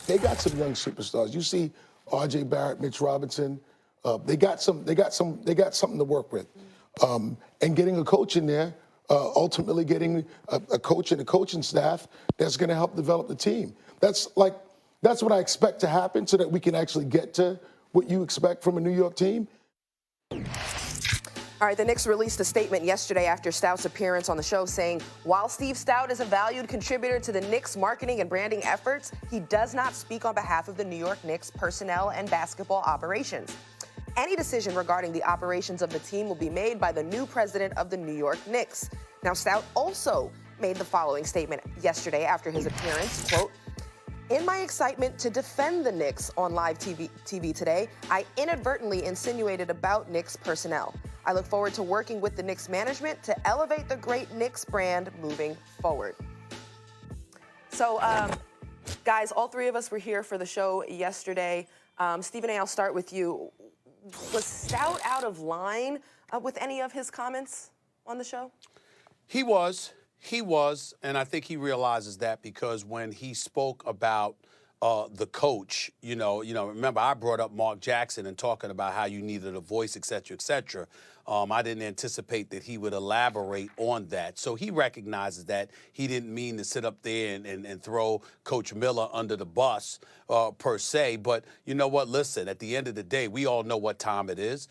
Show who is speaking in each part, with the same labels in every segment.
Speaker 1: they got some young superstars. You see R.J. Barrett, Mitch Robinson. They got something to work with. And getting a coach in there, ultimately getting a coach and a coaching staff that's going to help develop the team. That's what I expect to happen so that we can actually get to what you expect from a New York team.
Speaker 2: All right, the Knicks released a statement yesterday after Stoute's appearance on the show saying, while Steve Stoute is a valued contributor to the Knicks' marketing and branding efforts, he does not speak on behalf of the New York Knicks personnel and basketball operations. Any decision regarding the operations of the team will be made by the new president of the New York Knicks. Now, Stoute also made the following statement yesterday after his appearance, quote, in my excitement to defend the Knicks on live TV today, I inadvertently insinuated about Knicks personnel. I look forward to working with the Knicks management to elevate the great Knicks brand moving forward. So, guys, all three of us were here for the show yesterday. Stephen A., I'll start with you. Was Stoute out of line with any of his comments on the show?
Speaker 3: He was, and I think he realizes that because when he spoke about the coach, remember I brought up Mark Jackson and talking about how you needed a voice, et cetera, et cetera. I didn't anticipate that he would elaborate on that. So he recognizes that he didn't mean to sit up there and throw Coach Miller under the bus per se. But you know what? Listen, at the end of the day, we all know what time it is.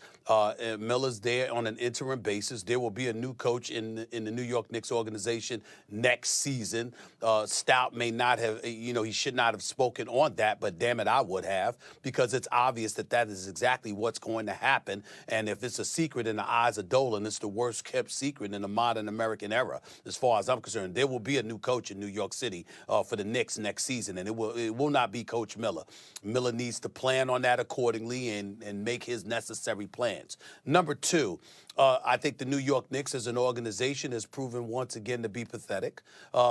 Speaker 3: Miller's there on an interim basis. There will be a new coach in the New York Knicks organization next season. Stoute may not have, he should not have spoken on that, but damn it, I would have, because it's obvious that that is exactly what's going to happen. And if it's a secret in the eyes of Dolan, it's the worst kept secret in the modern American era, as far as I'm concerned. There will be a new coach in New York City for the Knicks next season, and it will not be Coach Miller. Miller needs to plan on that accordingly and make his necessary plans. Number two, I think the New York Knicks as an organization has proven once again to be pathetic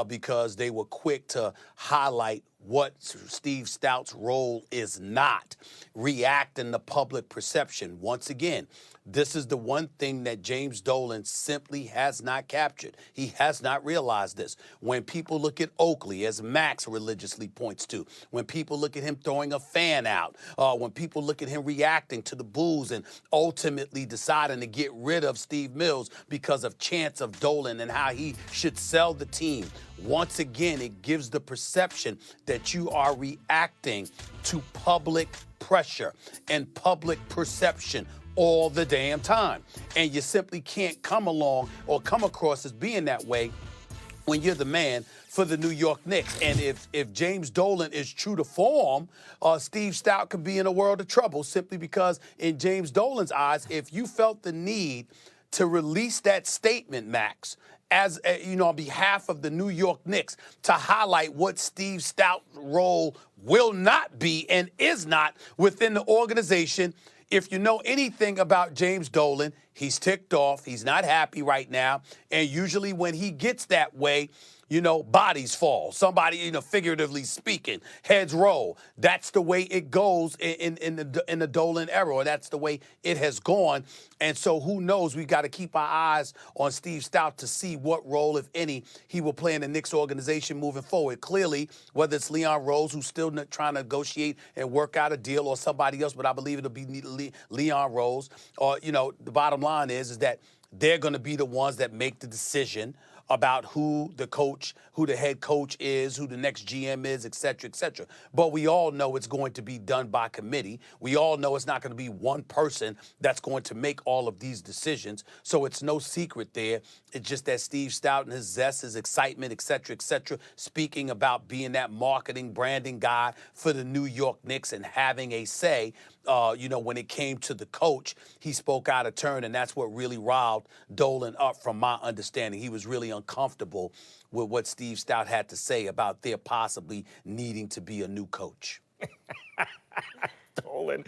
Speaker 3: because they were quick to highlight what Steve Stoute's role is not, reacting to public perception. Once again, this is the one thing that James Dolan simply has not captured. He has not realized this. When people look at Oakley, as Max religiously points to, when people look at him throwing a fan out, when people look at him reacting to the boos and ultimately deciding to get rid of Steve Mills because of chants of Dolan and how he should sell the team, once again, it gives the perception that you are reacting to public pressure and public perception all the damn time. And you simply can't come along or come across as being that way when you're the man for the New York Knicks. And if James Dolan is true to form, Steve Stoute could be in a world of trouble simply because in James Dolan's eyes, if you felt the need to release that statement, Max, as on behalf of the New York Knicks, to highlight what Steve Stoute's role will not be and is not within the organization. If you know anything about James Dolan, he's ticked off. He's not happy right now. And usually when he gets that way, bodies fall. Somebody, figuratively speaking, heads roll. That's the way it goes in the Dolan era, or that's the way it has gone. And so who knows? We've got to keep our eyes on Steve Stoute to see what role, if any, he will play in the Knicks organization moving forward. Clearly, whether it's Leon Rose, who's still trying to negotiate and work out a deal, or somebody else, but I believe it'll be Leon Rose, or, the bottom line is that they're going to be the ones that make the decision about who the head coach is, who the next GM is, et cetera, et cetera. But we all know it's going to be done by committee. We all know it's not going to be one person that's going to make all of these decisions. So it's no secret there. It's just that Steve Stoute and his zest, his excitement, et cetera, speaking about being that marketing, branding guy for the New York Knicks and having a say. When it came to the coach, he spoke out of turn, and that's what really riled Dolan up from my understanding. He was really uncomfortable with what Steve Stoute had to say about there possibly needing to be a new coach.
Speaker 4: Dolan.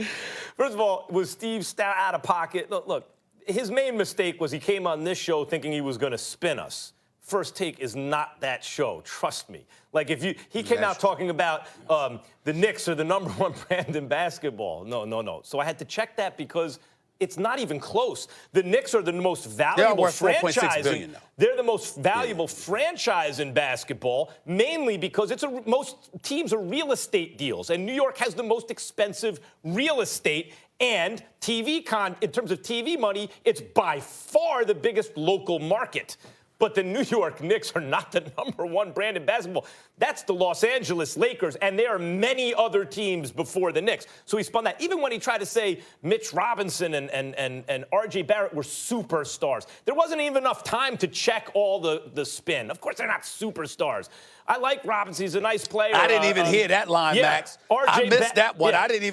Speaker 4: First of all, was Steve Stoute out of pocket? Look, his main mistake was he came on this show thinking he was going to spin us. First Take is not that show, trust me. Like, he came out talking about the Knicks are the #1 brand in basketball. No. So I had to check that because It's not even close. The Knicks are the most valuable
Speaker 3: worth $4.6
Speaker 4: franchise.
Speaker 3: billion now.
Speaker 4: They're the most valuable franchise in basketball, mainly because most teams are real estate deals, and New York has the most expensive real estate and in terms of TV money, it's by far the biggest local market. But the New York Knicks are not the #1 brand in basketball. That's the Los Angeles Lakers, and there are many other teams before the Knicks. So he spun that. Even when he tried to say Mitch Robinson and R.J. Barrett were superstars, there wasn't even enough time to check all the spin. Of course, they're not superstars. I like Robinson. He's a nice player.
Speaker 3: I didn't even hear that line, Max. I missed that one.
Speaker 4: Yeah.
Speaker 3: I didn't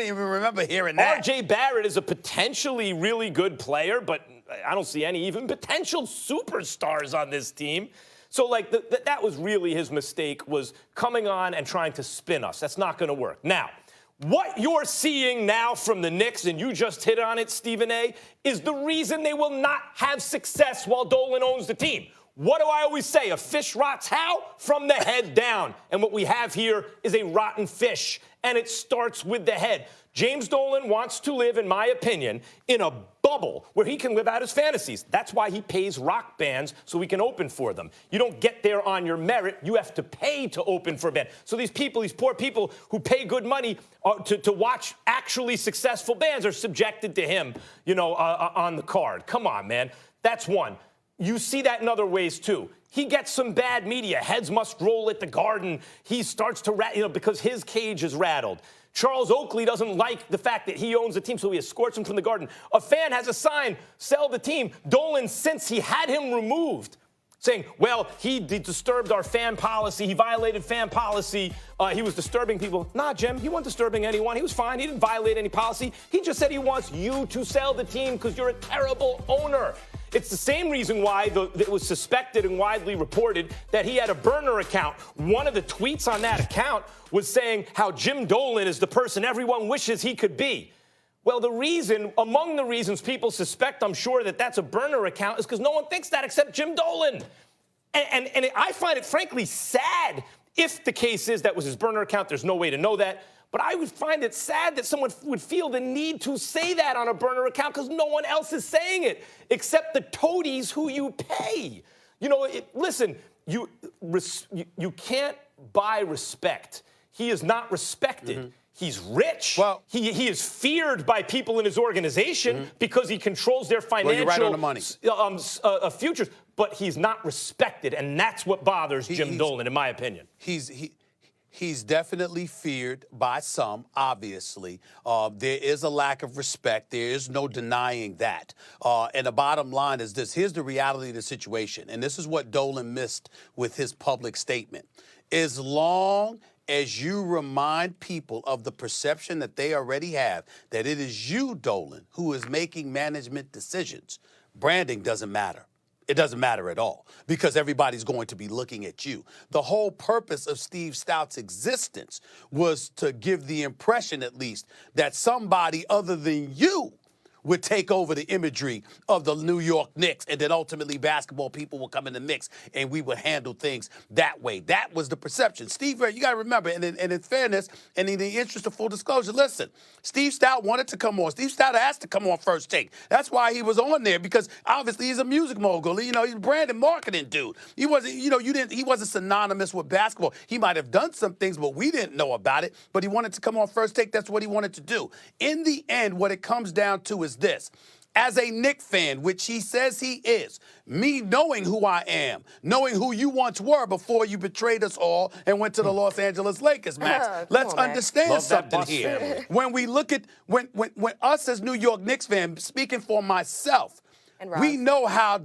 Speaker 3: even remember hearing that.
Speaker 4: R.J. Barrett is a potentially really good player, but I don't see any even potential superstars on this team. So, that was really his mistake, was coming on and trying to spin us. That's not going to work. Now, what you're seeing now from the Knicks, and you just hit on it, Stephen A., is the reason they will not have success while Dolan owns the team. What do I always say? A fish rots how? From the head down. And what we have here is a rotten fish, and it starts with the head. James Dolan wants to live, in my opinion, in a bubble where he can live out his fantasies. That's why he pays rock bands so he can open for them. You don't get there on your merit. You have to pay to open for a band. So these poor people who pay good money to watch actually successful bands are subjected to him, on the card. Come on, man. That's one. You see that in other ways, too. He gets some bad media. Heads must roll at the Garden. He starts to because his cage is rattled. Charles Oakley doesn't like the fact that he owns the team, so he escorts him from the Garden. A fan has a sign, sell the team. Dolan, since he had him removed, saying, well, he disturbed our fan policy. He violated fan policy. He was disturbing people. Nah, Jim, he wasn't disturbing anyone. He was fine. He didn't violate any policy. He just said he wants you to sell the team because you're a terrible owner. It's the same reason why it was suspected and widely reported that he had a burner account. One of the tweets on that account was saying how Jim Dolan is the person everyone wishes he could be. Well, among the reasons people suspect, I'm sure, that that's a burner account is because no one thinks that except Jim Dolan. And I find it, frankly, sad if the case is that was his burner account. There's no way to know that. But I would find it sad that someone would feel the need to say that on a burner account because no one else is saying it except the toadies who you pay. Listen, you can't buy respect. He is not respected. Mm-hmm. He's rich. Well, he is feared by people in his organization because he controls their financial
Speaker 3: you're right on the money.
Speaker 4: Futures. But he's not respected, and that's what bothers Jim Dolan, in my opinion.
Speaker 3: He's definitely feared by some, obviously. There is a lack of respect. There is no denying that. And the bottom line is this. Here's the reality of the situation, and this is what Dolan missed with his public statement. As long as you remind people of the perception that they already have, that it is you, Dolan, who is making management decisions, branding doesn't matter. It doesn't matter at all because everybody's going to be looking at you. The whole purpose of Steve Stoute's existence was to give the impression, at least, that somebody other than you would take over the imagery of the New York Knicks, and then ultimately basketball people will come in the mix, and we would handle things that way. That was the perception. Steve, you got to remember, and in fairness, and in the interest of full disclosure, listen, Steve Stoute wanted to come on. Steve Stoute asked to come on First Take. That's why he was on there, because obviously he's a music mogul. He's a brand and marketing dude. He wasn't, he wasn't synonymous with basketball. He might have done some things, but we didn't know about it. But he wanted to come on First Take. That's what he wanted to do. In the end, what it comes down to is this. As a Knicks fan, which he says he is, me knowing who I am, knowing who you once were before you betrayed us all and went to the Los Angeles Lakers, Max. Let's understand something here.
Speaker 4: Family.
Speaker 3: When we look at, when us as New York Knicks fans, speaking for myself, we know how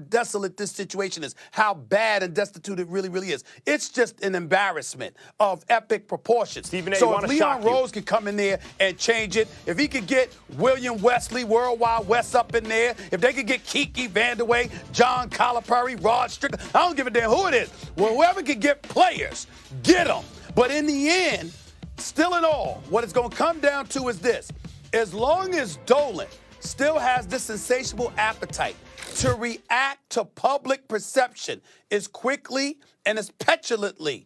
Speaker 3: desolate this situation is, how bad and destitute it really, really is. It's just an embarrassment of epic proportions.
Speaker 4: Stephen A.,
Speaker 3: so if Leon Rose could come in there and change it, if he could get William Wesley, Worldwide West up in there, if they could get Kiki Vandeweghe, John Calipari, Rod Strickland, I don't give a damn who it is. Well, whoever could get players, get them. But in the end, still in all, what it's going to come down to is this. As long as Dolan still has this insatiable appetite to react to public perception as quickly and as petulantly